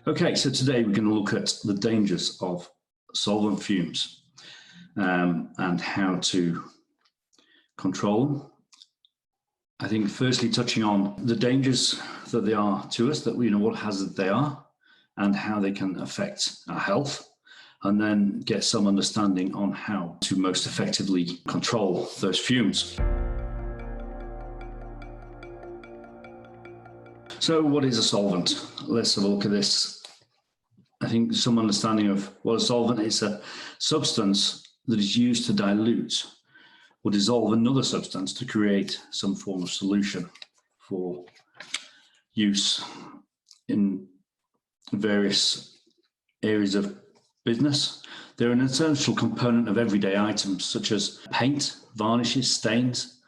Okay, so today we're going to look at the dangers of solvent fumes and how to control them. I think firstly touching on the dangers that they are to us, that we know what hazard they are and how they can affect our health, and then get some understanding on how to most effectively control those fumes. So what is a solvent? Let's have a look at this. I think some understanding of what a solvent is: a substance that is used to dilute or dissolve another substance to create some form of solution for use in various areas of business. They're an essential component of everyday items such as paint, varnishes, stains,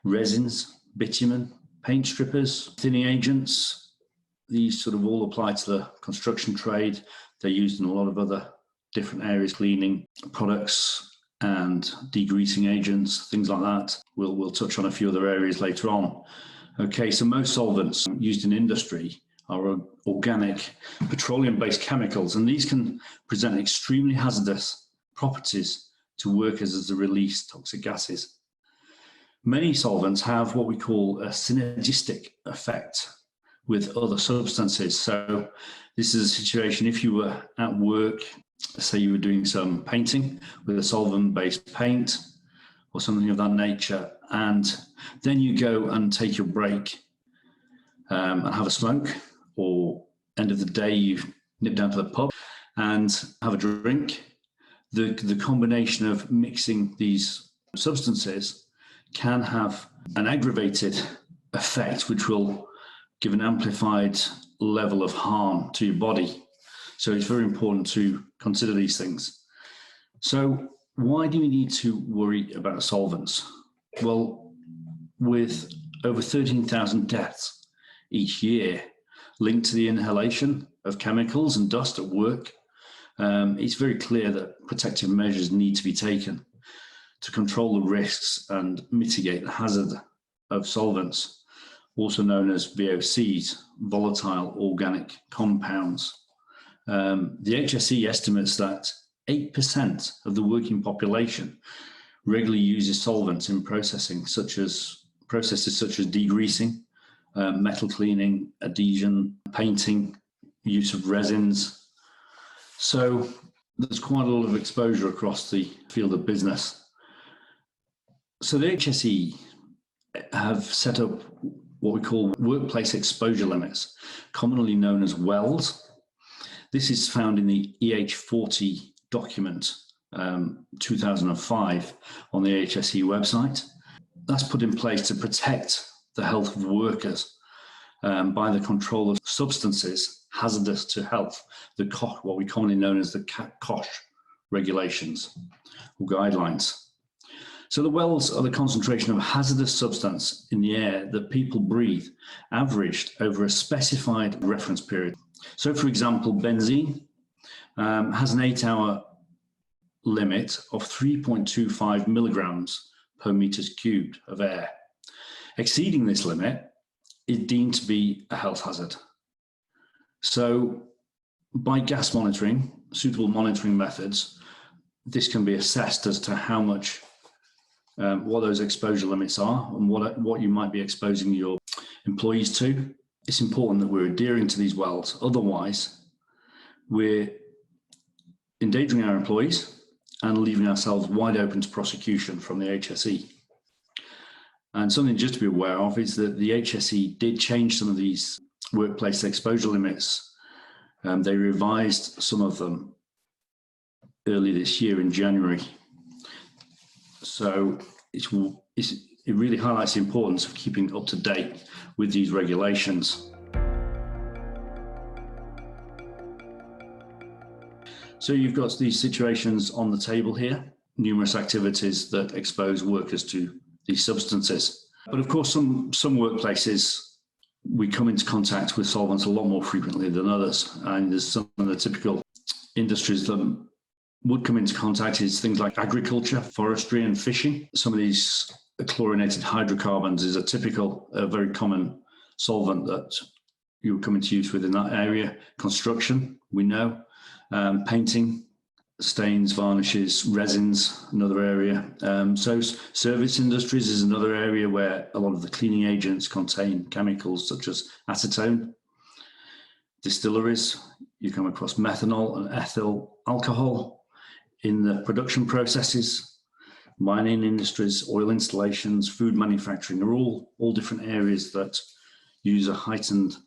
resins, bitumen, paint strippers, thinning agents. These sort of all apply to the construction trade. They're used in a lot of other different areas, cleaning products and degreasing agents, things like that. We'll touch on a few other areas later on. Okay, so most solvents used in industry are organic petroleum-based chemicals, and these can present extremely hazardous properties to workers as they release toxic gases. Many solvents have what we call a synergistic effect with other substances. So this is a situation if you were at work, say you were doing some painting with a solvent-based paint or something of that nature, and then you go and take your break and have a smoke, or end of the day you nip down to the pub and have a drink. The combination of mixing these substances can have an aggravated effect which will give an amplified level of harm to your body. So it's very important to consider these things. So why do we need to worry about solvents? Well, with over 13,000 deaths each year linked to the inhalation of chemicals and dust at work, it's very clear that protective measures need to be taken to control the risks and mitigate the hazard of solvents, also known as VOCs, volatile organic compounds. The HSE estimates that 8% of the working population regularly uses solvents in processes such as degreasing, metal cleaning, adhesion, painting, use of resins. So there's quite a lot of exposure across the field of business. So the HSE have set up what we call workplace exposure limits, commonly known as WELLs. This is found in the EH40 document 2005 on the HSE website. That's put in place to protect the health of workers by the control of substances hazardous to health, what we commonly known as the COSH regulations or guidelines. So the WELLs are the concentration of a hazardous substance in the air that people breathe, averaged over a specified reference period. So for example, benzene has an 8-hour limit of 3.25 milligrams per meters cubed of air. Exceeding this limit is deemed to be a health hazard. So by gas monitoring, suitable monitoring methods, this can be assessed as to how much, what those exposure limits are and what you might be exposing your employees to. It's important that we're adhering to these WELLs. Otherwise, we're endangering our employees and leaving ourselves wide open to prosecution from the HSE. And something just to be aware of is that the HSE did change some of these workplace exposure limits. They revised some of them early this year in January. So it really highlights the importance of keeping up to date with these regulations. So you've got these situations on the table here, numerous activities that expose workers to these substances. But of course, some workplaces, we come into contact with solvents a lot more frequently than others. And there's some of the typical industries that would come into contact is things like agriculture, forestry and fishing. Some of these chlorinated hydrocarbons is a very common solvent that you come into use within that area. Construction, we know. Painting, stains, varnishes, resins, another area. So service industries is another area where a lot of the cleaning agents contain chemicals such as acetone. Distilleries, you come across methanol and ethyl alcohol in the production processes. Mining industries, oil installations, food manufacturing are all different areas that use a heightened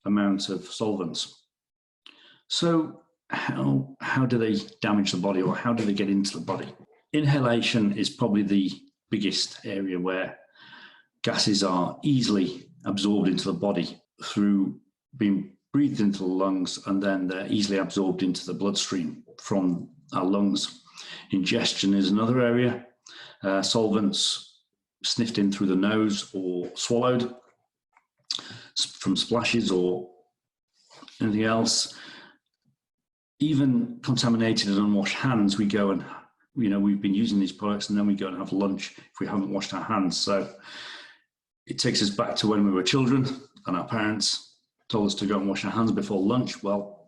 amount of solvents. So how do they damage the body, or how do they get into the body? Inhalation is probably the biggest area where gases are easily absorbed into the body through being breathed into the lungs, and then they're easily absorbed into the bloodstream from our lungs. Ingestion is another area. Solvents sniffed in through the nose or swallowed from splashes or anything else. Even contaminated and unwashed hands, we go and, we've been using these products and then we go and have lunch if we haven't washed our hands. So it takes us back to when we were children and our parents told us to go and wash our hands before lunch. Well,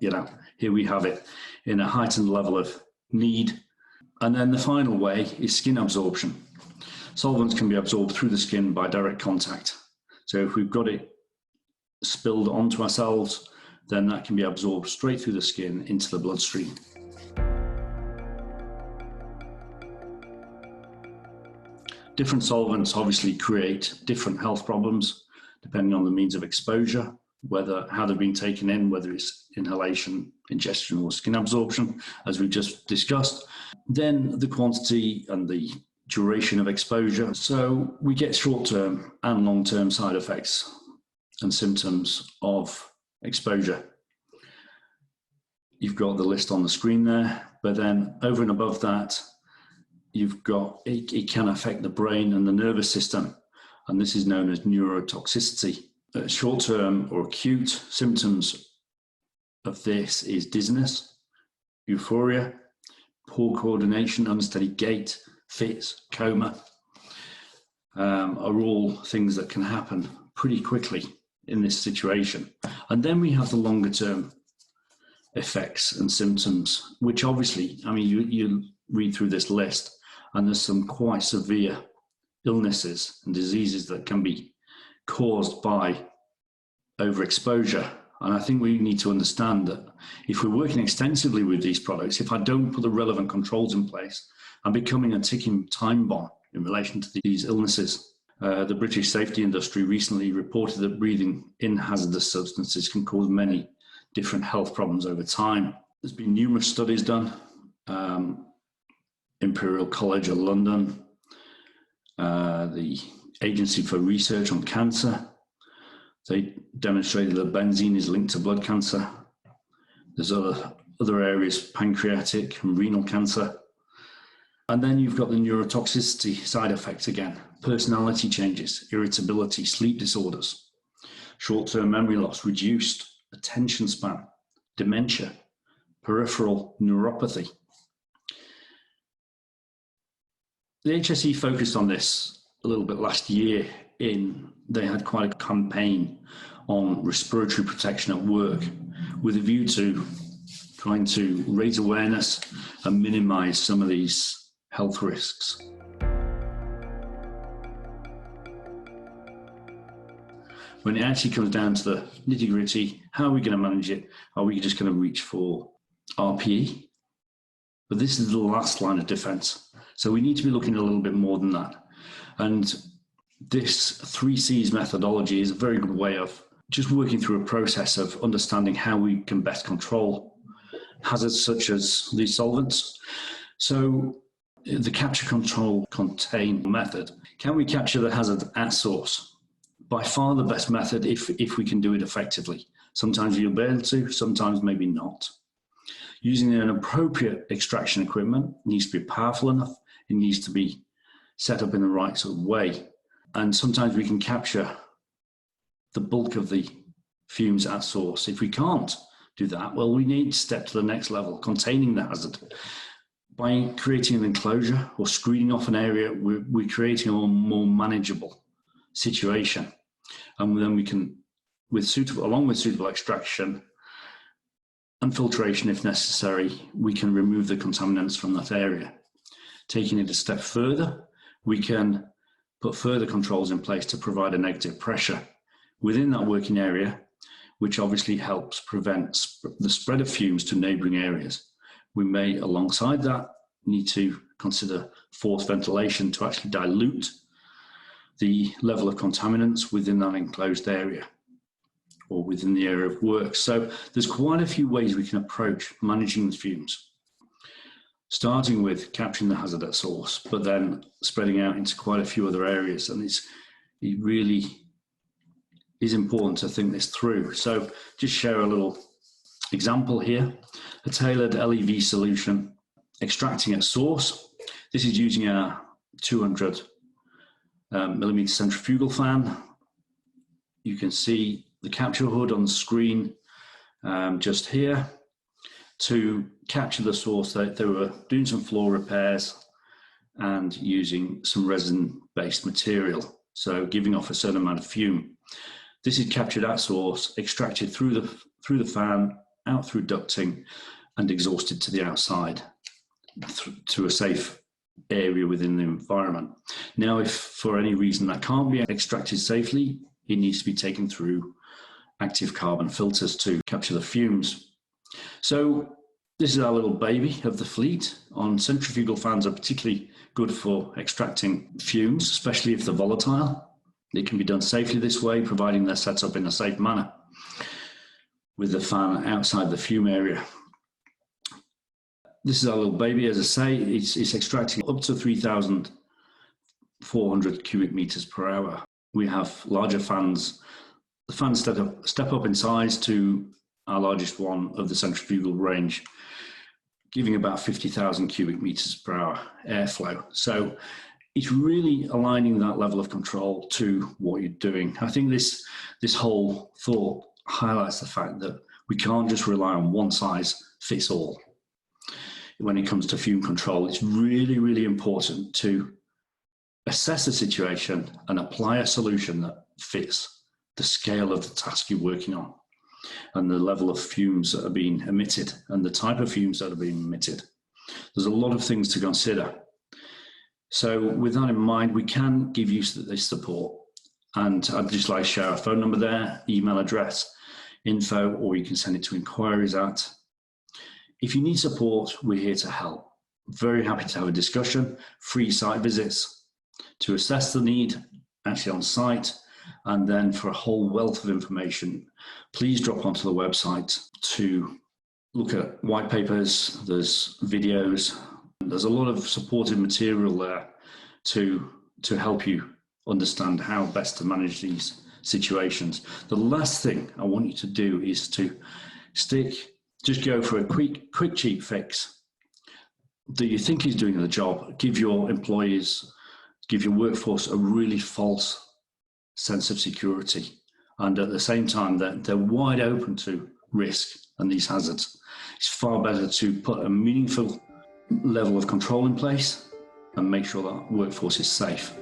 here we have it in a heightened level of need. And then the final way is skin absorption. Solvents can be absorbed through the skin by direct contact. So if we've got it spilled onto ourselves, then that can be absorbed straight through the skin into the bloodstream. Different solvents obviously create different health problems depending on the means of exposure, how they're being taken in, whether it's inhalation, ingestion, or skin absorption, as we just discussed. Then the quantity and the duration of exposure. So we get short-term and long-term side effects and symptoms of exposure. You've got the list on the screen there, but then over and above that, you've got, it can affect the brain and the nervous system, and this is known as neurotoxicity. Short-term or acute symptoms of this is dizziness, euphoria, poor coordination, unsteady gait, fits, coma, are all things that can happen pretty quickly in this situation. And then we have the longer term effects and symptoms, which obviously, you read through this list and there's some quite severe illnesses and diseases that can be caused by overexposure. And I think we need to understand that if we're working extensively with these products, if I don't put the relevant controls in place, I'm becoming a ticking time bomb in relation to these illnesses. The British safety industry recently reported that breathing in hazardous substances can cause many different health problems over time. There's been numerous studies done. Imperial College of London, the Agency for Research on Cancer, they demonstrated that benzene is linked to blood cancer. There's other areas, pancreatic and renal cancer. And then you've got the neurotoxicity side effects again, personality changes, irritability, sleep disorders, short-term memory loss, reduced attention span, dementia, peripheral neuropathy. The HSE focused on this a little bit last year. They had quite a campaign on respiratory protection at work with a view to trying to raise awareness and minimize some of these health risks. When it actually comes down to the nitty-gritty, how are we going to manage it? Are we just going to reach for RPE? But this is the last line of defense. So we need to be looking a little bit more than that. And this 3Cs methodology is a very good way of just working through a process of understanding how we can best control hazards such as these solvents. So the capture, control, contain method. Can we capture the hazard at source? By far the best method if we can do it effectively. Sometimes you'll be able to, sometimes maybe not. Using an appropriate extraction equipment needs to be powerful enough. It needs to be set up in the right sort of way. And sometimes we can capture the bulk of the fumes at source. If we can't do that, well, we need to step to the next level, containing the hazard. By creating an enclosure or screening off an area, we're creating a more manageable situation. And then we can along with suitable extraction and filtration if necessary, we can remove the contaminants from that area. Taking it a step further, we can put further controls in place to provide a negative pressure within that working area, which obviously helps prevent the spread of fumes to neighbouring areas. We may, alongside that, need to consider forced ventilation to actually dilute the level of contaminants within that enclosed area or within the area of work. So there's quite a few ways we can approach managing the fumes, starting with capturing the hazard at source, but then spreading out into quite a few other areas. And it really is important to think this through. So just share a little example here, a tailored LEV solution extracting at source. This is using our 200 millimeter centrifugal fan. You can see the capture hood on the screen just here. To capture the source, they were doing some floor repairs and using some resin-based material, so giving off a certain amount of fume. This is captured at source, extracted through the fan, out through ducting, and exhausted to the outside to a safe area within the environment. Now, if for any reason that can't be extracted safely, it needs to be taken through active carbon filters to capture the fumes. So this is our little baby of the fleet. Centrifugal fans are particularly good for extracting fumes, especially if they're volatile. It can be done safely this way, providing they're set up in a safe manner with the fan outside the fume area. This is our little baby. As I say, it's extracting up to 3,400 cubic meters per hour. We have larger fans. The fans step up in size to our largest one of the centrifugal range, giving about 50,000 cubic meters per hour airflow. So it's really aligning that level of control to what you're doing. I think this whole thought highlights the fact that we can't just rely on one size fits all. When it comes to fume control, it's really, really important to assess the situation and apply a solution that fits the scale of the task you're working on and the level of fumes that are being emitted and the type of fumes that are being emitted. There's a lot of things to consider. So with that in mind, we can give you this support. And I'd just like to share our phone number there, email address, info, or you can send it to inquiries at. If you need support, we're here to help. Very happy to have a discussion, free site visits to assess the need actually on site. And then for a whole wealth of information, please drop onto the website to look at white papers, there's videos, there's a lot of supportive material there to help you understand how best to manage these situations. The last thing I want you to do is to just go for a quick cheap fix that you think is doing the job, give your employees, give your workforce a really false sense of security, and at the same time that they're wide open to risk and these hazards. It's far better to put a meaningful level of control in place and make sure that workforce is safe.